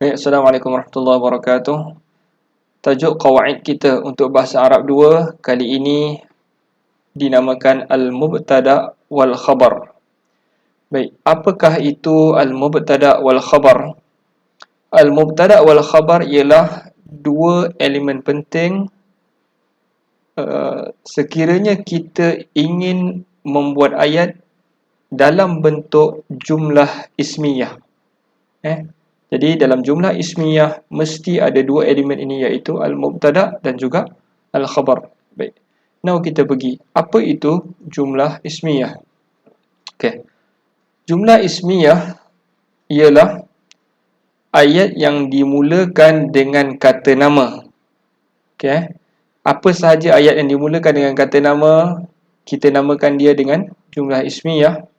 Assalamualaikum warahmatullahi wabarakatuh. Tajuk qawaid kita untuk bahasa Arab 2 kali ini dinamakan al-mubtada wal khabar. Baik, apakah itu al-mubtada wal khabar? Al-mubtada wal khabar ialah dua elemen penting sekiranya kita ingin membuat ayat dalam bentuk jumlah ismiyah. Jadi dalam jumlah ismiyah mesti ada dua elemen ini, iaitu al-mubtada dan juga al-khabar. Baik. Now kita pergi. Apa itu jumlah ismiyah? Okey. Jumlah ismiyah ialah ayat yang dimulakan dengan kata nama. Okey. Apa sahaja ayat yang dimulakan dengan kata nama, kita namakan dia dengan jumlah ismiyah.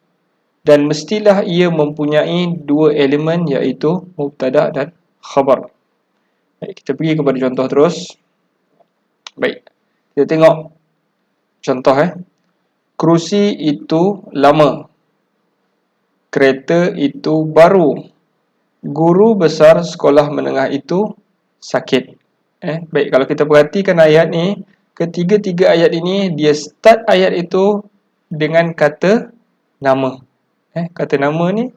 Dan mestilah ia mempunyai dua elemen, iaitu mubtada dan khabar. Baik, kita pergi kepada contoh terus. Baik, kita tengok contoh. Kerusi itu lama, kereta itu baru, guru besar sekolah menengah itu sakit. Baik, kalau kita perhatikan ayat ni, ketiga-tiga ayat ini dia start ayat itu dengan kata nama. Kata nama ni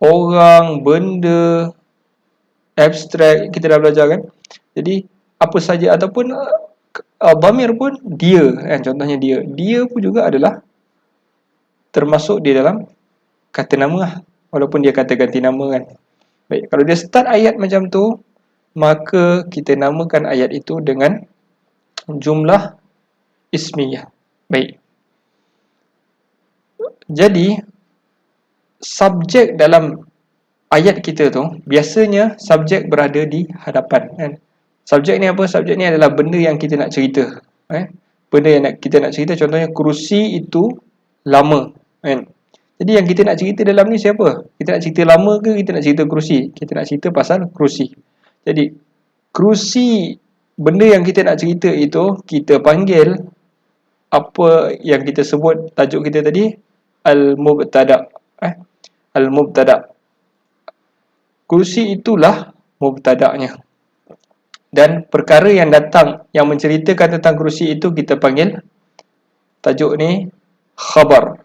orang, benda, abstrak, kita dah belajar kan. Jadi apa saja ataupun dhamir pun dia, contohnya dia pun juga adalah termasuk di dalam kata nama, walaupun dia kata ganti nama kan. Baik, kalau dia start ayat macam tu, maka kita namakan ayat itu dengan jumlah ismiyah. Baik, jadi subjek dalam ayat kita tu, biasanya subjek berada di hadapan kan. Subjek ni apa? Subjek ni adalah benda yang kita nak cerita. Benda yang kita nak cerita, contohnya kerusi itu lama kan. Jadi yang kita nak cerita dalam ni siapa? Kita nak cerita lama ke kita nak cerita kerusi? Kita nak cerita pasal kerusi. Jadi kerusi, benda yang kita nak cerita itu, kita panggil apa yang kita sebut tajuk kita tadi, al-mubtada. Al-mubtada. Kerusi itulah mubtada'nya. Dan perkara yang datang, yang menceritakan tentang kerusi itu, kita panggil tajuk ni khabar.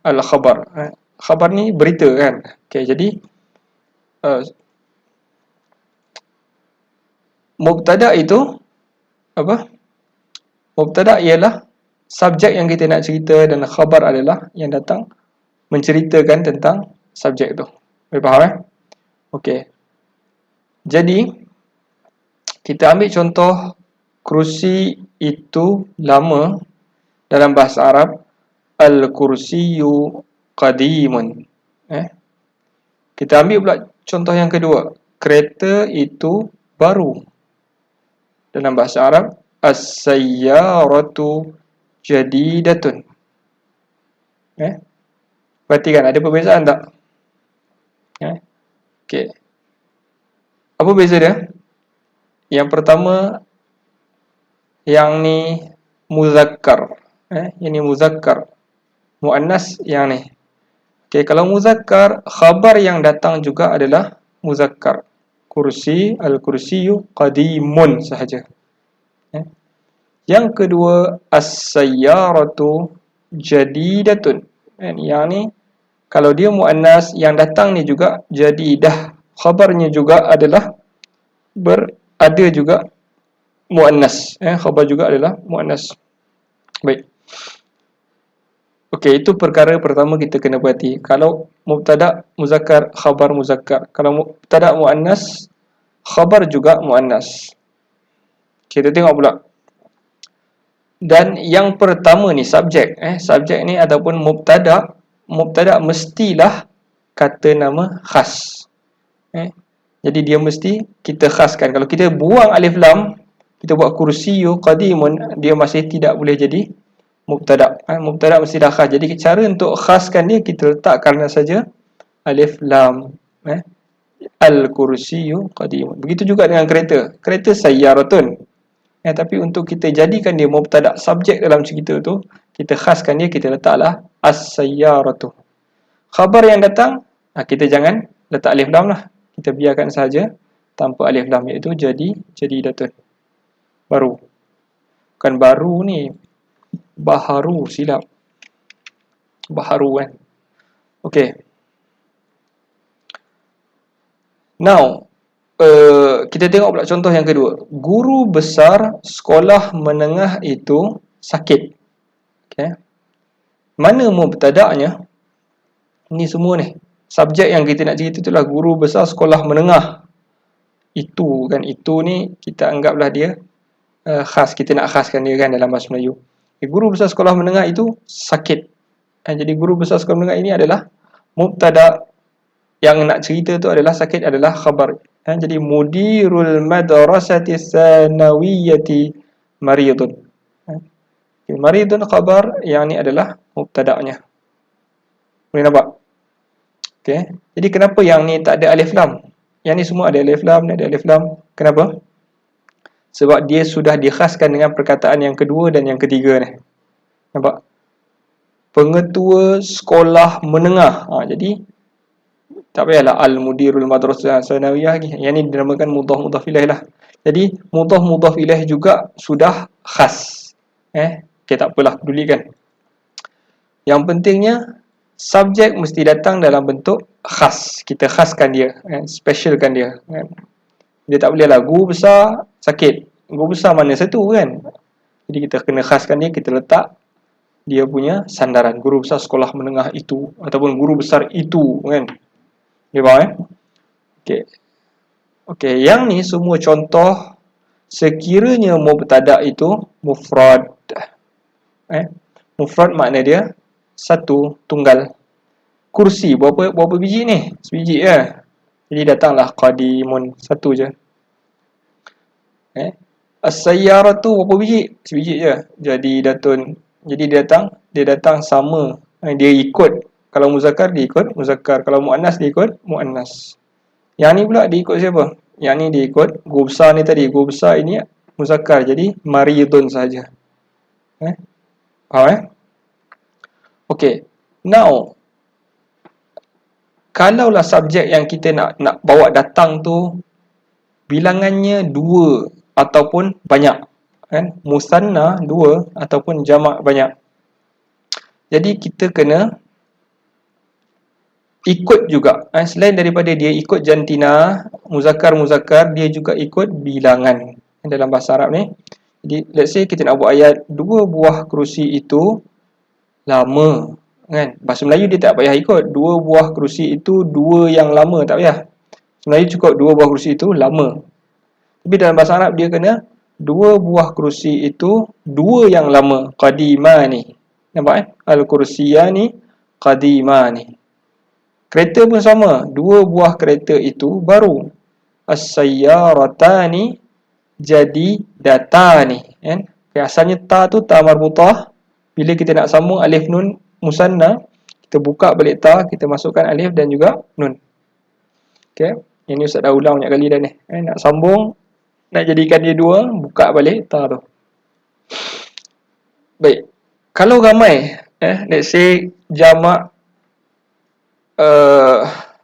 Al-khabar. Khabar ni berita kan. Okay, jadi mubtada' itu apa? Mubtada' ialah subjek yang kita nak cerita, dan khabar adalah yang datang menceritakan tentang subjek tu. Boleh faham Okey. Jadi kita ambil contoh kerusi itu lama. Dalam bahasa Arab, al-kursiyu qadimun. Kita ambil pula contoh yang kedua, kereta itu baru. Dalam bahasa Arab, as-sayyaratu jadidatun. Perhatikan, ada perbezaan tak? Okey. Apa beza dia? Yang pertama, yang ni muzakkar. Yang ni muzakkar. Muannas yang ni. Okey, kalau muzakkar, khabar yang datang juga adalah muzakkar. Kursi, al-kursiyu qadimun sahaja. Yang kedua, as-sayyaratu jadidatun. Yang ni, kalau dia muannas, yang datang ni juga jadidah. Khabarnya juga adalah ada juga muannas. Khabar juga adalah muannas. Baik. Okey, itu perkara pertama kita kena perhati. Kalau mubtada' muzakkar, khabar muzakkar. Kalau mubtada' muannas, khabar juga muannas. Kita tengok pula. Dan yang pertama ni subjek. Subjek ni ataupun mubtada' mestilah kata nama khas. Jadi dia mesti kita khaskan. Kalau kita buang alif lam, kita buat kursiyu qadimun, dia masih tidak boleh jadi mubtada'. Mubtada' mesti dah khas. Jadi cara untuk khaskan dia, kita letakkan saja alif lam. Al-kursiyu qadimun. Begitu juga dengan kereta. Kereta sayyaratun. Tapi untuk kita jadikan dia mubtada' subjek dalam cerita tu, kita khaskan dia, kita letaklah as-sayyaratu. Khabar yang datang, kita jangan letak alif lam lah. kita biarkan saja tanpa alif lam, iaitu jadidatun, baru. Bukan baru ni, baharu, silap. Baharu kan. Okey. Now, kita tengok pula contoh yang kedua. Guru besar sekolah menengah itu sakit. Okay. Mana mubtada'nya? Ni semua ni. Subjek yang kita nak cerita itulah guru besar sekolah menengah. Itu kan, itu ni kita anggaplah dia khas. Kita nak khaskan dia kan dalam bahasa Melayu. Guru besar sekolah menengah itu sakit. Jadi guru besar sekolah menengah ini adalah mubtada'. Yang nak cerita tu adalah sakit adalah khabar. Jadi mudirul madrasati sanawiyyati maridun. Maridun khabar, yang ni adalah mubtada'nya. Boleh nampak? Okey. Jadi kenapa yang ni tak ada alif lam? Yang ni semua ada alif lam, ada alif lam. Kenapa? Sebab dia sudah dikhaskan dengan perkataan yang kedua dan yang ketiga ni. Nampak? Pengetua sekolah menengah. Jadi tak payahlah al-mudirul madrasah sanawiyah lagi. Yang ni dinamakan mudhaf ilaih lah. Jadi mudhaf ilaih juga sudah khas. Okey, tak apalah, pedulikan. Yang pentingnya subjek mesti datang dalam bentuk khas. Kita khaskan dia, specialkan dia. Dia tak boleh lah guru besar sakit. Guru besar mana satu kan. Jadi kita kena khaskan dia, kita letak dia punya sandaran. Guru besar sekolah menengah itu, ataupun guru besar itu kan. Okay, faham Okey. Okey, yang ni semua contoh sekiranya mubtada' itu mufrad. Mufrad makna dia satu, tunggal. Kursi berapa biji ni? Sebiji je. Jadi datanglah qadimun, satu je. As-sayyaratu berapa biji? Sebiji je. Jadi dia datang sama. Dia ikut. Kalau muzakkar dia ikut muzakkar, kalau muannas dia ikut muannas. Yang ni pula dia ikut siapa? Yang ni dia ikut guru besar ni tadi. Guru besar ini muzakkar, jadi maridun saja. Faham Okey. Now, kalaulah subjek yang kita nak bawa datang tu bilangannya 2 ataupun banyak, kan? Musanna 2 ataupun jamak banyak. Jadi kita kena ikut juga. Selain daripada dia ikut jantina, muzakkar, dia juga ikut bilangan dalam bahasa Arab ni. Jadi let's say kita nak buat ayat 2 buah kerusi itu lama, kan? Bahasa Melayu dia tak payah ikut 2 buah kerusi itu 2 yang lama, tak payah. Melayu cukup 2 buah kerusi itu lama. Tapi dalam bahasa Arab dia kena 2 buah kerusi itu 2 yang lama, qadimani. Nampak al-kursiyani qadimani. Kereta pun sama, 2 buah kereta itu baru. As-sayyaratani jadi datani, kan? Asalnya ta tu ta marbutah. Bila kita nak sambung alif nun musanna, kita buka balik ta, kita masukkan alif dan juga nun. Okey, ini Ustaz dah ulang banyak kali dah ni. Nak sambung, nak jadikan dia 2, buka balik ta tu. Baik. Kalau ramai, let's say jamak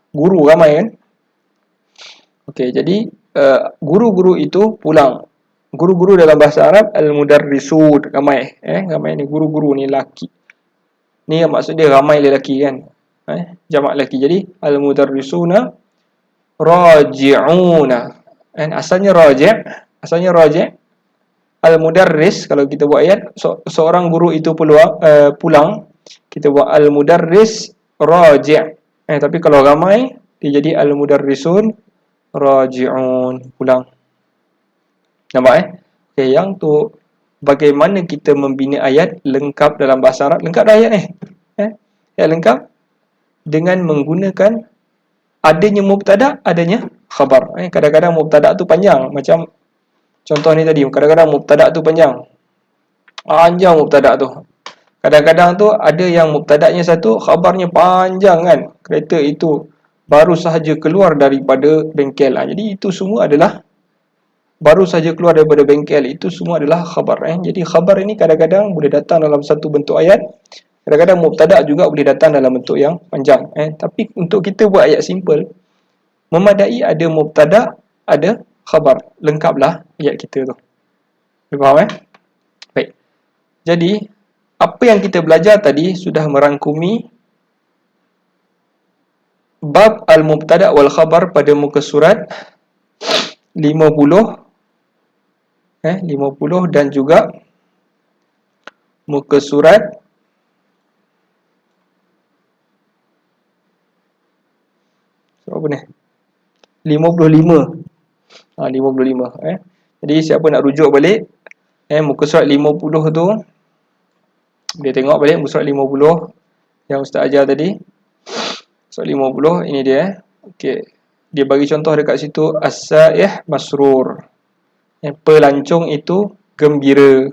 guru ramai kan. Okey, jadi guru-guru itu pulang. Guru-guru dalam bahasa Arab al-mudarrisun, ramai. Ramai ni guru-guru ni lelaki. Ni maksud dia ramai lelaki kan. Jamak lelaki. Jadi al-mudarrisuna raji'una. Asalnya raji'. Al-mudarris, kalau kita buat ayat seorang guru itu pulang, kita buat al-mudarris raji'. Tapi kalau ramai dia jadi al-mudarrisun raji'un, pulang. Nampak Okay, yang tu bagaimana kita membina ayat lengkap dalam bahasa Arab. Lengkap dah ayat ni. Ayat lengkap dengan menggunakan adanya mubtada', adanya khabar. Kadang-kadang mubtada' tu panjang, macam contoh ni tadi. Kadang-kadang mubtada' tu panjang mubtada' tu. Kadang-kadang tu ada yang mubtada'nya satu, khabarnya panjang kan. Kereta itu baru sahaja keluar daripada bengkel. Jadi itu semua adalah baru saja keluar daripada bengkel, itu semua adalah khabar. Jadi khabar ini kadang-kadang boleh datang dalam satu bentuk ayat, kadang-kadang mubtada' juga boleh datang dalam bentuk yang panjang. Tapi untuk kita buat ayat simple, Memadai ada mubtada, ada khabar. Lengkaplah ayat kita tu. Faham Baik. Jadi, apa yang kita belajar tadi sudah merangkumi bab al-mubtada wal khabar pada muka surat 50 50 dan juga muka surat apa ni? 55. 55 Jadi siapa nak rujuk balik muka surat 50 tu, dia tengok balik muka surat 50 yang ustaz ajar tadi. Surat 50 ini dia. Okey. Dia bagi contoh dekat situ, as-saih masrur. Pelancong itu gembira.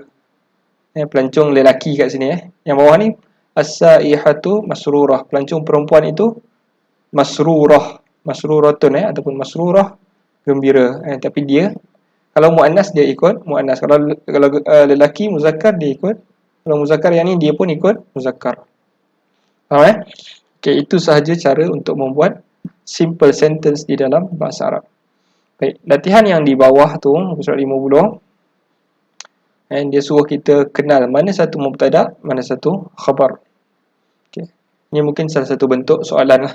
Pelancong lelaki kat sini Yang bawah ni as-saihatu masrurah. Pelancong perempuan itu masrurah. Masruratun ataupun masrurah, gembira. Tapi dia kalau muannas dia ikut muannas. Kalau lelaki muzakkar dia ikut. Kalau muzakkar yang ni dia pun ikut muzakkar. Faham Okey, itu sahaja cara untuk membuat simple sentence di dalam bahasa Arab. Baik, latihan yang di bawah tu, muka surat 50, dia suruh kita kenal mana satu mubtada, mana satu khabar. Okey. Ini mungkin salah satu bentuk soalan lah.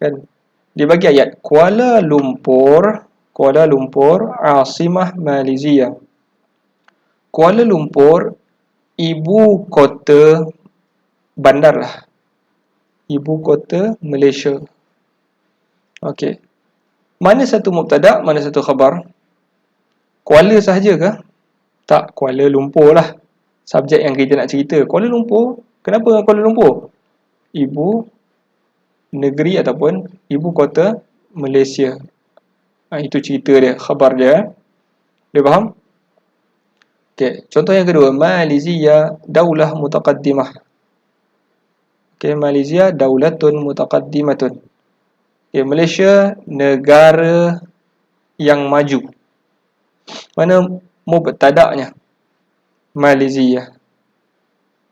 Kan? Dia bagi ayat Kuala Lumpur, asimah Malaysia. Kuala Lumpur ibu kota bandar lah. Ibu kota Malaysia. Okey. Mana satu mubtada, mana satu khabar? Kuala sahaja ke? Tak, Kuala Lumpur lah. Subjek yang kita nak cerita. Kuala Lumpur. Kenapa Kuala Lumpur? Ibu negeri ataupun ibu kota Malaysia. Itu cerita dia, khabar dia. Dia faham? Okey, contoh yang kedua, Malaysia daulah mutaqaddimah. Okey, Malaysia daulatun mutaqaddimatun. Okey, Malaysia negara yang maju. Mana mubtada'nya? Malaysia.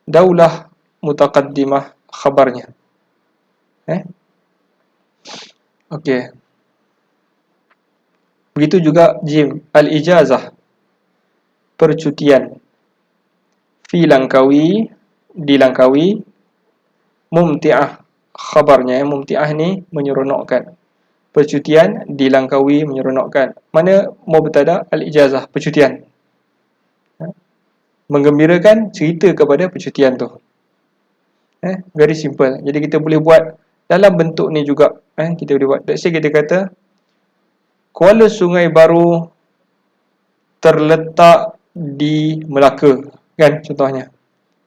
Daulah mutaqaddimah khabarnya. Okey. Begitu juga jim, al-ijazah, percutian. Fi Langkawi, di Langkawi, mumti'ah, khabarnya. Mumti'ah ni menyeronokkan. Percutian di Langkawi menyeronokkan. Mana mubtada, al-ijazah, percutian. Menggembirakan, cerita kepada percutian tu. Very simple. Jadi kita boleh buat dalam bentuk ni juga. Kita boleh buat. Let's say kita kata Kuala Sungai Baru terletak di Melaka, kan contohnya.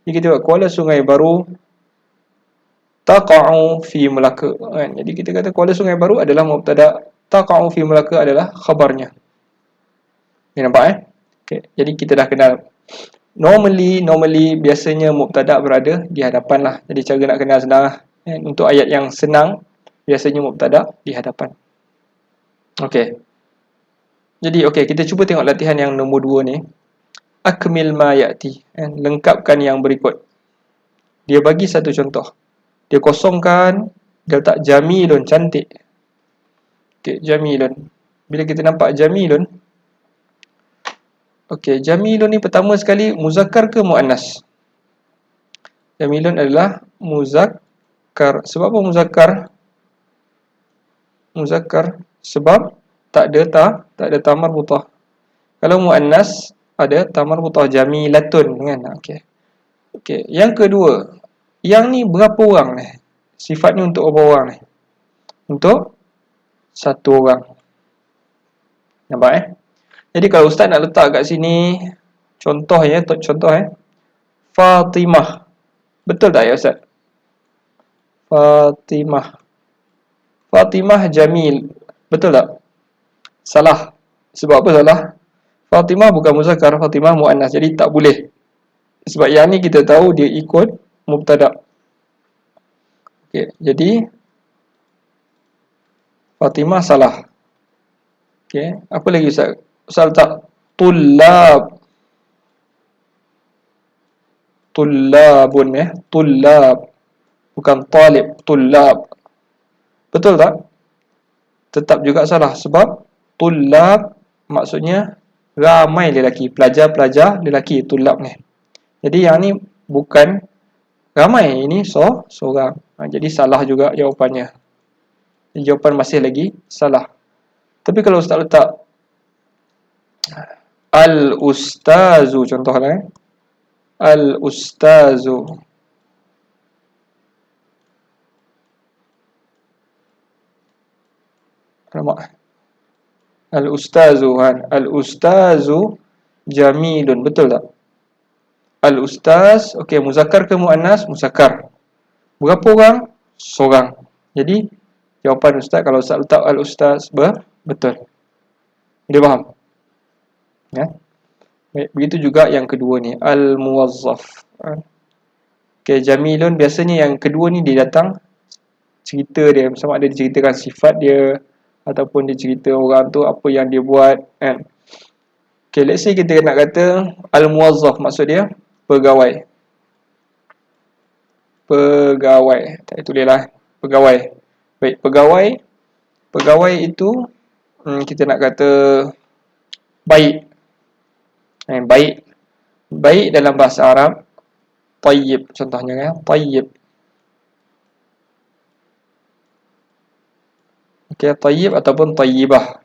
Jadi kita buat Kuala Sungai Baru taqa'u fi Melaka, kan. Jadi kita kata Kuala Sungai Baru adalah mubtada, taqa'u fi Melaka adalah khabarnya. Ni nampak Okay. Jadi kita dah kenal. Normally biasanya mubtada berada di hadapan lah. Jadi cara nak kenal senang lah. Untuk ayat yang senang, biasanya mubtada di hadapan. Okey. Jadi kita cuba tengok latihan yang nombor 2 ni. Akmil ma ya'ti. Lengkapkan yang berikut. Dia bagi satu contoh. Dia kosongkan, dia letak jamilun, cantik. Okey, jamilun. Bila kita nampak jamilun, jamilun ni pertama sekali muzakkar ke muannas? Jamilun adalah muzakkar. Sebab apa muzakkar? Muzakkar sebab tak ada ta marbutah. Kalau muannas ada ta marbutah, jamilatun, kan? Okey. Yang kedua, yang ni berapa orang ni? Sifat ni untuk berapa orang ni? Untuk satu orang. Nampak Jadi kalau ustaz nak letak kat sini contoh Fatimah. Betul tak ya ustaz? Fatimah jamil. Betul tak? Salah. Sebab apa salah? Fatimah bukan muzakkar, Fatimah muannas. Jadi tak boleh. Sebab yang ni kita tahu dia ikut mubtada. Jadi Fatimah salah. Apa lagi ustaz? Ustaz letak tullab. Tullabun tullab. Bukan talib, tullab. Betul tak? tetap juga salah sebab tulab maksudnya ramai lelaki, pelajar-pelajar lelaki tulab ni. Jadi yang ni bukan ramai, ini seorang. Jadi salah juga jawapannya. Jawapan masih lagi salah. Tapi kalau ustaz letak al-ustazu contohnya, al-ustazu, alamak, al-ustazu kan, al-ustazu jamilun, betul tak? Al-ustaz, okey, muzakkar ke muannas? Muzakkar. Berapa orang? Seorang. Jadi jawapan ustaz kalau ustaz letak al-ustaz betul. Dia faham? Ya. Baik, begitu juga yang kedua ni, al-muwazzaf. Okey, jamilun biasanya yang kedua ni dia datang cerita dia, sama ada dia ceritakan sifat dia ataupun dia cerita orang tu apa yang dia buat kan. Okay, let's say kita nak kata al-muwazzaf, maksud dia pegawai. Pegawai, tak tulis lah, pegawai. Baik, pegawai itu kita nak kata baik. Baik dalam bahasa Arab tayyib contohnya ya, tayyib. Okay, tayyib ataupun tayyibah.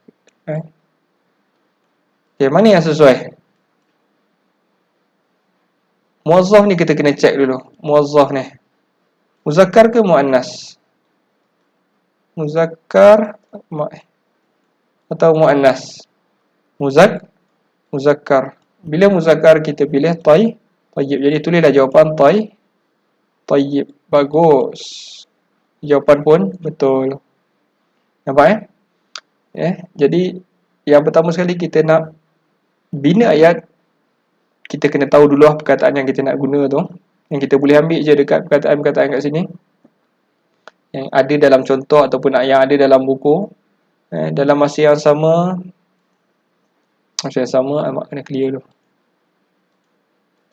Okay, mana yang sesuai? Muwazzaf ni kita kena check dulu. Muwazzaf ni muzakkar ke muannas? Muzakkar atau muannas? Muzakkar. Bila muzakkar kita pilih tayyib. Jadi tulislah jawapan tayyib. Bagus. Jawapan pun betul. Nampak jadi yang pertama sekali kita nak bina ayat, kita kena tahu dulu perkataan yang kita nak guna tu. Yang kita boleh ambil je dekat perkataan-perkataan kat sini, yang ada dalam contoh ataupun yang ada dalam buku. Dalam masa yang sama, kena clear dulu.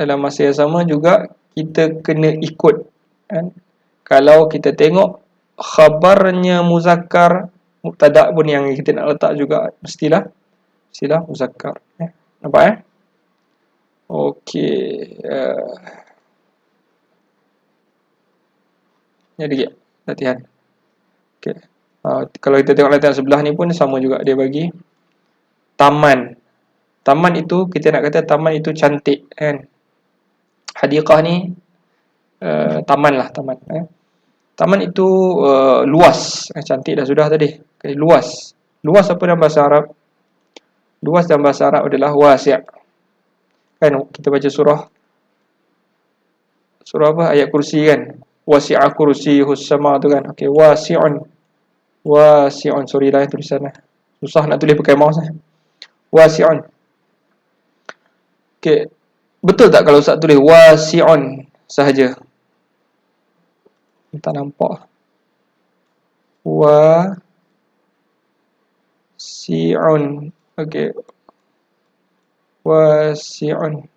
Dalam masa yang sama juga kita kena ikut kan? Kalau kita tengok khabarnya muzakkar, mubtada pun yang kita nak letak juga mestilah muzakkar. Nampak okey. Jadi latihan. Okey. Kalau kita tengok latihan sebelah ni pun sama juga, dia bagi taman. Taman itu kita nak kata taman itu cantik kan. Hadiqah ni taman lah, taman. Taman itu luas. Cantik dah sudah tadi. Okay, luas. Luas apa dalam bahasa Arab? Luas dalam bahasa Arab adalah wasi'. Kan kita baca surah apa? Ayat kursi kan. Wasi'a kursiyuhus sama tu kan. Okey, wasi'un. Sorry lah tulisan lah. Susah nak tulis pakai mouse lah. Wasi'un. Okey. Betul tak kalau Ustaz tulis wasi'un sahaja? Tak nampak. Wasi'un. Okey. Wasi'un.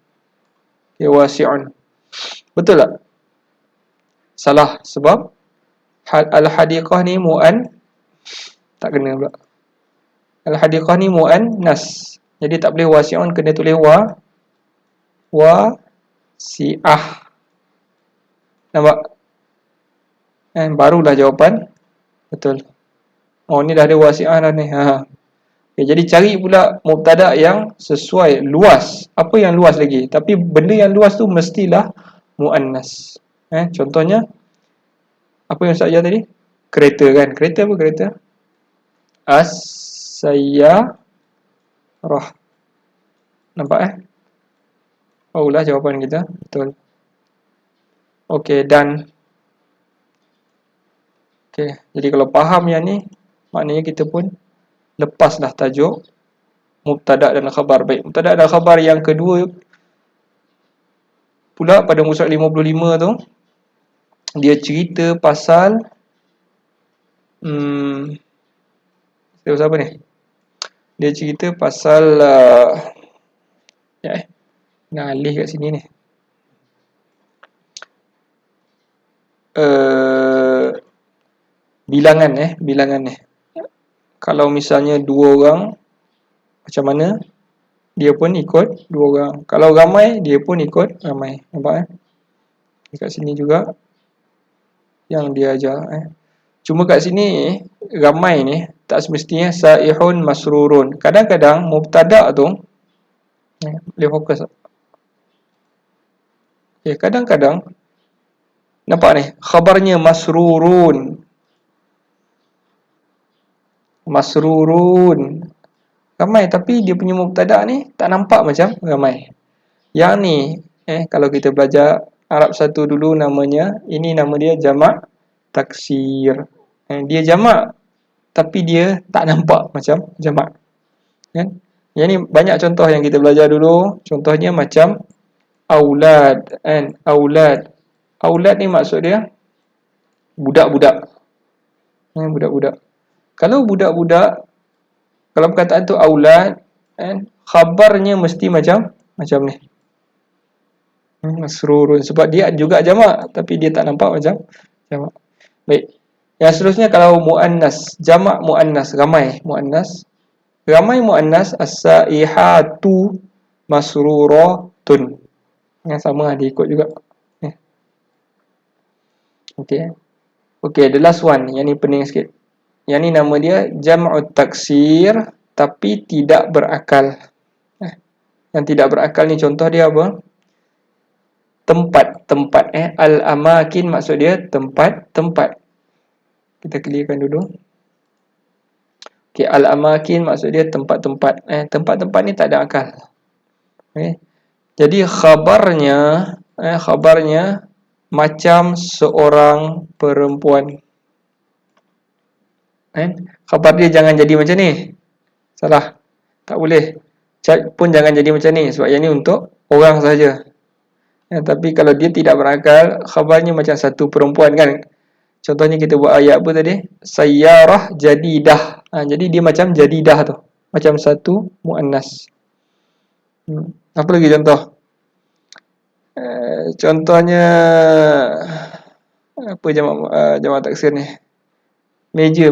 Okey, wasi'un. Betul tak? Salah sebab al-hadiqah ni tak kena pula. Al-hadiqah ni muannas. Jadi tak boleh wasi'un, kena tulis wasi'ah. Nampak? Barulah jawapan betul. Oh, ni dah ada wasi'ah dah ni. Okay, jadi cari pula mubtada yang sesuai, luas. Apa yang luas lagi? Tapi benda yang luas tu mestilah muannas. Contohnya apa yang Ustaz ajar tadi? Kereta kan? Kereta apa kereta? As-sayyarah. Nampak Oh lah jawapan kita. Betul. Okey, dan okey, jadi kalau faham yang ni, maknanya kita pun lepaslah tajuk mubtada dan khabar. Baik, mubtada dan khabar yang kedua pula pada muka surat 55 tu, dia cerita pasal apa ni? Dia cerita pasal nak alih kat sini ni. Bilangan ni. Kalau misalnya 2 orang, macam mana? Dia pun ikut 2 orang. Kalau ramai, dia pun ikut ramai. Nampak dekat sini juga yang dia ajar Cuma kat sini ramai ni tak semestinya saihun masrurun. Kadang-kadang mubtada' tu boleh fokus tak? Kadang-kadang nampak ni, khabarnya masrurun. Masrurun. Ramai tapi dia punya mubtada' ni tak nampak macam ramai. Yang ni kalau kita belajar Arab satu dulu namanya, ini nama dia jamak taksir. Dia jamak tapi dia tak nampak macam jamak. Kan? Yang ni banyak contoh yang kita belajar dulu. Contohnya macam aulad kan, aulad. Aulad ni maksud dia budak-budak. Budak-budak. Kalau budak-budak, kalau perkataan tu aulad kan, khabarnya mesti macam ni. Masrurun sebab dia juga jamak tapi dia tak nampak macam jamak. Baik. Yang seterusnya kalau muannas, jamak muannas, ramai muannas. Ramai muannas as-saihatu masruratun. Yang sama dia ikut juga. Okey. Okey, the last one. Yang ni pening sikit. Yang ni nama dia jam'ut taksir tapi tidak berakal. Yang tidak berakal ni contoh dia apa? Tempat. Al-amakin maksud dia tempat. Kita clearkan dulu. Okey, al-amakin maksud dia tempat-tempat. Tempat-tempat ni tak ada akal. Jadi khabarnya macam seorang perempuan. Khabar dia jangan jadi macam ni. Salah. Tak boleh. Cat pun jangan jadi macam ni sebab yang ni untuk orang saja. Tapi kalau dia tidak berakal, khabarnya macam satu perempuan kan. Contohnya kita buat ayat apa tadi? Sayyarah jadidah. Jadi dia macam jadidah tu. Macam satu muannas. Apa lagi contoh? Contohnya apa jamak taksir ni? Meja.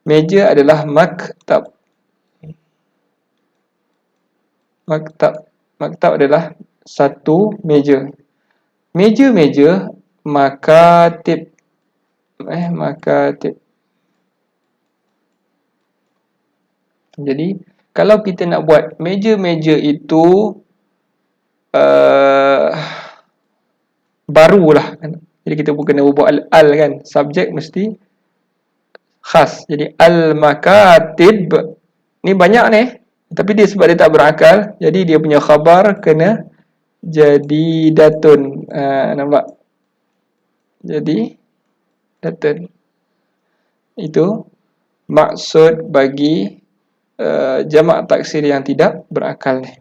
Meja adalah maktab. Maktab adalah satu meja. Meja makatib. Makatib. Jadi kalau kita nak buat meja-meja itu barulah kan. Jadi kita pun kena buat al kan. Subjek mesti khas. Jadi al-makatib ni banyak ni. Tapi dia sebab dia tak berakal, jadi dia punya khabar kena jadi datun. Nampak? Jadi datun. Itu maksud bagi jamak taksir yang tidak berakal ni.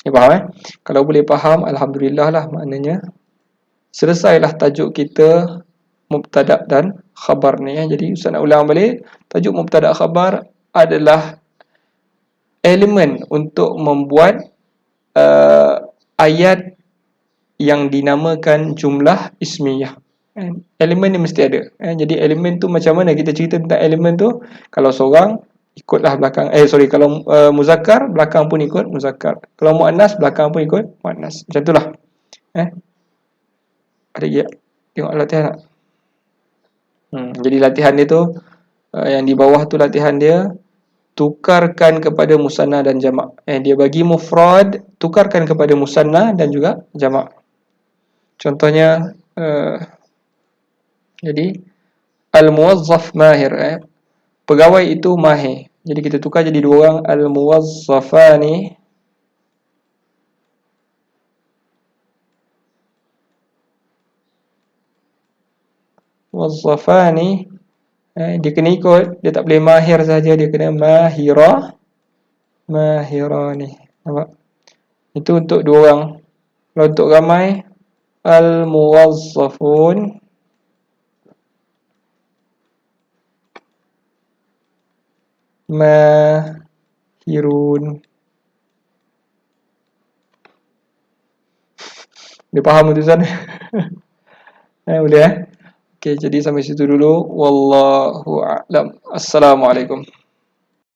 Faham Kalau boleh faham, alhamdulillah lah, maknanya selesailah tajuk kita mubtada' dan khabar ni. Jadi Ustaz nak ulang balik, tajuk mubtada' khabar adalah elemen untuk membuat ayat yang dinamakan jumlah ismiyah. Elemen ni mesti ada. Jadi elemen tu macam mana kita cerita tentang elemen tu? Kalau seorang ikutlah belakang. Kalau muzakkar belakang pun ikut muzakkar. Kalau muannas belakang pun ikut muannas. Macam itulah. Ada ya? Tengok latihan tak? Jadi latihan dia tu yang di bawah tu latihan dia, tukarkan kepada musanna dan jamak. Dia bagi mufrad, tukarkan kepada musanna dan juga jamak. Contohnya jadi al-muwazzaf mahir, pegawai itu mahir. Jadi kita tukar jadi dua orang, al-muwazzafani wazzafani. Dia kena ikut, dia tak boleh mahir saja, dia kena mahirani. Nampak? Itu untuk dua orang. Kalau untuk ramai, al-muwazzafun mahirun. Dia faham tulisan? Boleh Okey, jadi sampai situ dulu. Wallahu a'lam. Assalamualaikum.